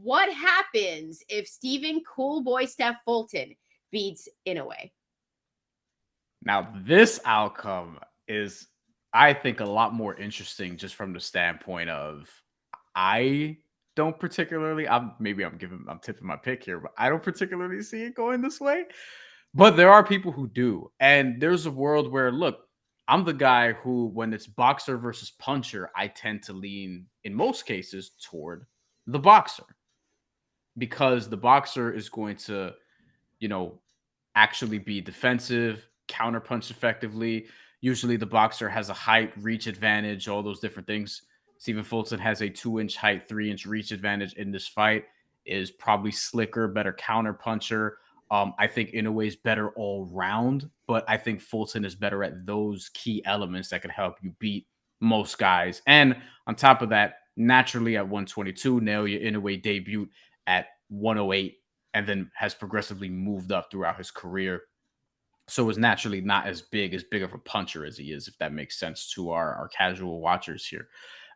what happens if Stephen Cool Boy Steph Fulton beats Inoue? Now, this outcome is, I think, a lot more interesting just from the standpoint of I don't particularly, I'm tipping my pick here, but I don't particularly see it going this way. But there are people who do. And there's a world where, look, I'm the guy who, when it's boxer versus puncher, I tend to lean, in most cases, toward the boxer. Because the boxer is going to, actually be defensive, counterpunch effectively. Usually the boxer has a height, reach advantage, all those different things. Stephen Fulton has a 2-inch height, 3-inch reach advantage in this fight, is probably slicker, better counterpuncher. I think Inoue is better all round, but I think Fulton is better at those key elements that can help you beat most guys. And on top of that, naturally at 122, Naoya Inoue debuted at 108 and then has progressively moved up throughout his career. So is naturally not as big of a puncher as he is, if that makes sense to our casual watchers here.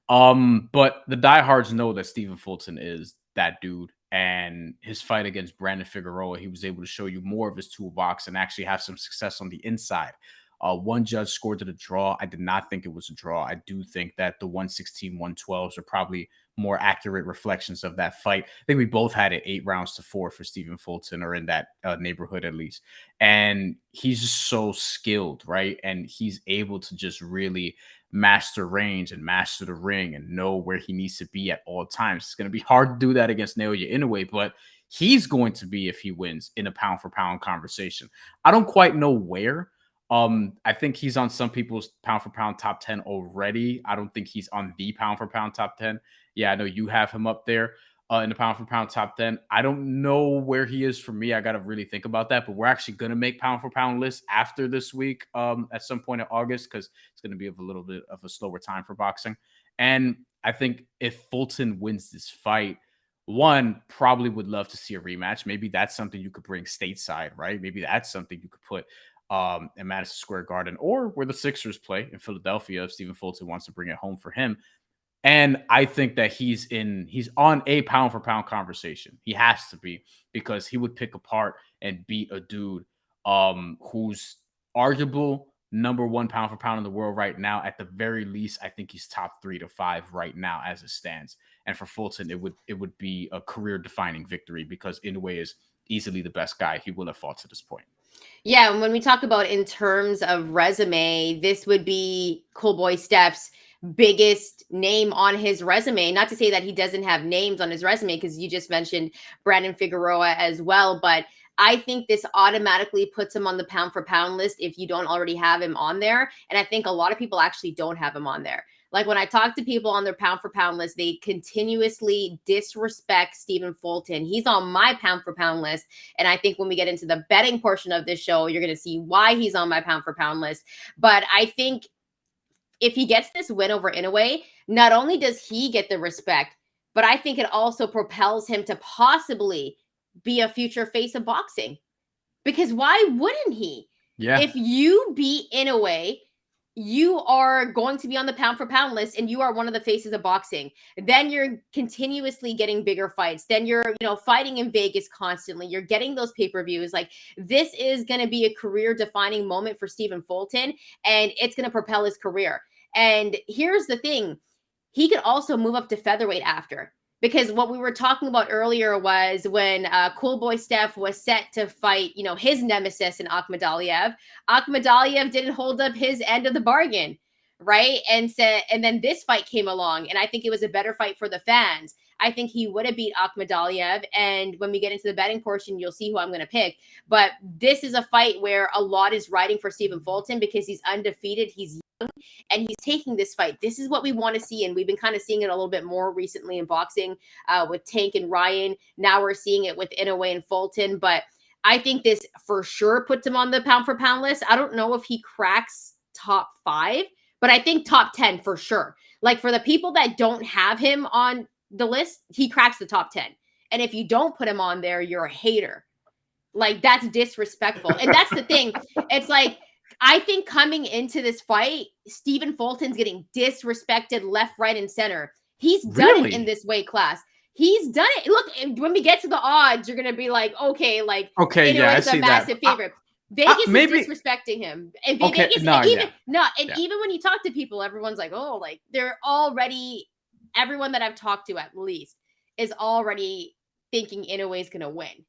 But the diehards know that Stephen Fulton is that dude. And his fight against Brandon Figueroa, he was able to show you more of his toolbox and actually have some success on the inside. One judge scored it a draw. I did not think it was a draw. I do think that the 116, 112s are probably more accurate reflections of that fight. I think we both had it 8 rounds to 4 for Stephen Fulton, or in that neighborhood at least. And he's just so skilled, right? And he's able to just really master range and master the ring and know where he needs to be at all times. It's going to be hard to do that against Naoya Inoue, but he's going to be, if he wins, in a pound for pound conversation. I don't quite know where. I think he's on some people's pound for pound top 10 already. I don't think he's on the pound for pound top 10. Yeah, I know you have him up there in the pound for pound top 10. I don't know where he is for me. I got to really think about that, but we're actually going to make pound for pound lists after this week at some point in August, because it's going to be a little bit of a slower time for boxing. And I think if Fulton wins this fight, one, probably would love to see a rematch. Maybe that's something you could bring stateside, right? Maybe that's something you could put in Madison Square Garden, or where the Sixers play in Philadelphia if Stephen Fulton wants to bring it home for him. And I think that he's on a pound for pound conversation. He has to be, because he would pick apart and beat a dude who's arguable number 1 pound for pound in the world right now. At the very least, I think he's top 3 to 5 right now as it stands. And for Fulton, it would be a career defining victory, because Inoue is easily the best guy he will have fought to this point. Yeah, and when we talk about in terms of resume, this would be Cool Boy Steph's biggest name on his resume. Not to say that he doesn't have names on his resume, because you just mentioned Brandon Figueroa as well, but I think this automatically puts him on the pound for pound list if you don't already have him on there. And I think a lot of people actually don't have him on there. Like when I talk to people on their pound for pound list, they continuously disrespect Stephen Fulton. He's on my pound for pound list. And I think when we get into the betting portion of this show, you're going to see why he's on my pound for pound list. But I think if he gets this win over Inoue, not only does he get the respect, but I think it also propels him to possibly be a future face of boxing. Because why wouldn't he? Yeah. If you beat Inoue, you are going to be on the pound for pound list and you are one of the faces of boxing. Then you're continuously getting bigger fights. Then you're, fighting in Vegas constantly. You're getting those pay-per-views. Like, this is going to be a career defining moment for Stephen Fulton, and it's going to propel his career. And here's the thing. He could also move up to featherweight after. Because what we were talking about earlier was when Cool Boy Steph was set to fight, his nemesis in Akhmadaliev. Akhmadaliev didn't hold up his end of the bargain, right? And then this fight came along, and I think it was a better fight for the fans. I think he would have beat Akhmadaliev, and when we get into the betting portion, you'll see who I'm going to pick. But this is a fight where a lot is riding for Stephen Fulton because he's undefeated, he's young, and he's taking this fight. This is what we want to see, and we've been kind of seeing it a little bit more recently in boxing with Tank and Ryan. Now we're seeing it with Inoue and Fulton, but I think this for sure puts him on the pound for pound list. I don't know if he cracks top 5, but I think top 10 for sure. Like, for the people that don't have him on the list, he cracks the top 10. And if you don't put him on there, you're a hater. Like, that's disrespectful. And that's the thing. It's like, I think coming into this fight, Stephen Fulton's getting disrespected left, right, and center. He's done it in this weight class. He's done it. Look, when we get to the odds, you're gonna be like, okay, like Okay, yeah, I Inoue's a see that. massive favorite. Vegas Maybe is disrespecting him. And okay. Vegas, No, even yeah, no, and yeah. even when you talk to people, everyone's like, oh, like they're already everyone that I've talked to at least is already thinking Inoue is gonna win.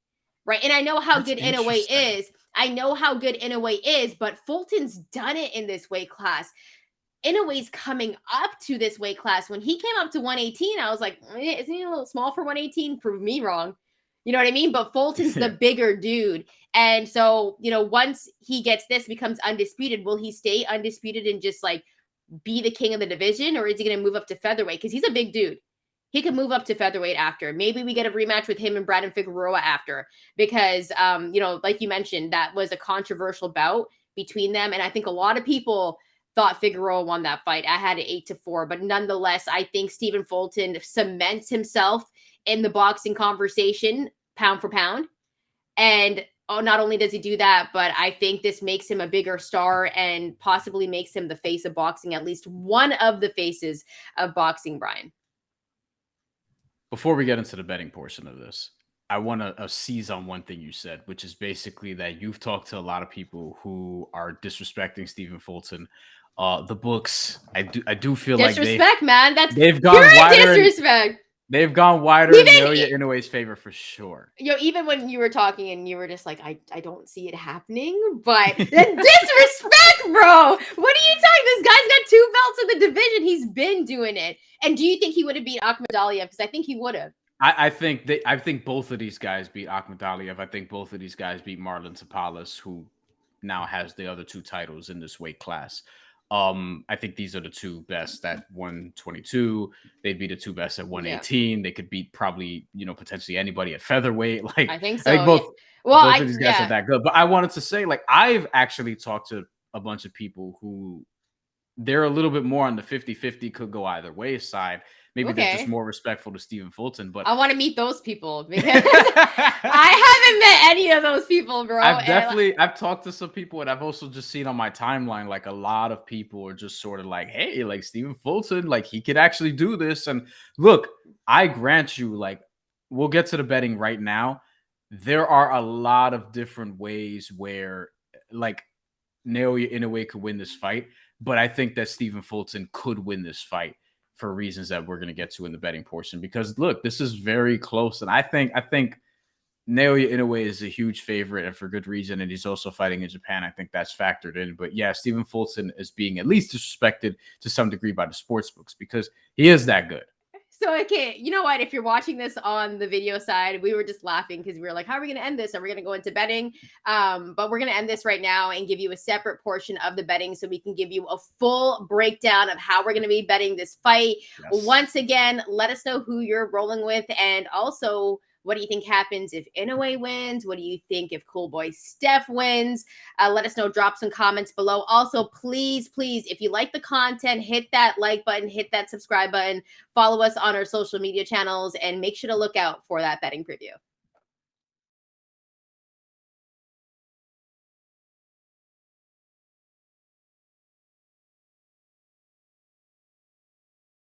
Right. And I know how That's good Inoue interesting. is. I know how good Inoue is, but Fulton's done it in this weight class. Inoue's coming up to this weight class. When he came up to 118, I was like, isn't he a little small for 118? Prove me wrong. You know what I mean? But Fulton's the Yeah. bigger dude. And so, once he gets this, becomes undisputed, will he stay undisputed and just like be the king of the division? Or is he going to move up to featherweight? Because he's a big dude. He could move up to featherweight after. Maybe we get a rematch with him and Brandon Figueroa after. Because, like you mentioned, that was a controversial bout between them. And I think a lot of people thought Figueroa won that fight. I had it 8-4, but nonetheless, I think Stephen Fulton cements himself in the boxing conversation, pound for pound. And not only does he do that, but I think this makes him a bigger star and possibly makes him the face of boxing, at least one of the faces of boxing, Bryan. Before we get into the betting portion of this, I want to seize on one thing you said, which is basically that you've talked to a lot of people who are disrespecting Stephen Fulton. The books, I do feel disrespect, man. they've You're gone a wider. Disrespect. They've gone wider in Naoya Inoue's favor for sure. Even when you were talking and you were just like, I don't see it happening, but disrespect, bro. What are you talking? This guy's got 2 belts in the division. He's been doing it. And do you think he would have beat Akhmadaliev? Because I think he would have. I think both of these guys beat Akhmadaliev. I think both of these guys beat Marlon Tapales, who now has the other 2 titles in this weight class. I think these are the 2 best at 122. They'd be the 2 best at 118. Yeah. They could beat probably, potentially anybody at featherweight. Like I think so. I think both, yeah. both of these guys are that good. But I wanted to say, like, I've actually talked to a bunch of people who they're a little bit more on the 50-50 could go either way side. Maybe they're just more respectful to Stephen Fulton, but I want to meet those people because I haven't met any of those people, bro. I've talked to some people, and I've also just seen on my timeline, like a lot of people are just sort of like, hey, like Stephen Fulton, like he could actually do this. And look, I grant you, like, we'll get to the betting right now. There are a lot of different ways where like Naoya Inoue could win this fight, but I think that Stephen Fulton could win this fight for reasons that we're going to get to in the betting portion, because look, this is very close. And I think Naoya Inoue is a huge favorite, and for good reason. And he's also fighting in Japan. I think that's factored in. But yeah, Stephen Fulton is being at least disrespected to some degree by the sports books because he is that good. So, okay, you know what? If you're watching this on the video side, we were just laughing because we were like, how are we going to end this? Are we going to go into betting? But we're going to end this right now and give you a separate portion of the betting so we can give you a full breakdown of how we're going to be betting this fight. Yes. Once again, let us know who you're rolling with, and also, what do you think happens if Inoue wins? What do you think if Cool Boy Steph wins? Let us know. Drop some comments below. Also, please, if you like the content, hit that like button, hit that subscribe button, follow us on our social media channels, and make sure to look out for that betting preview.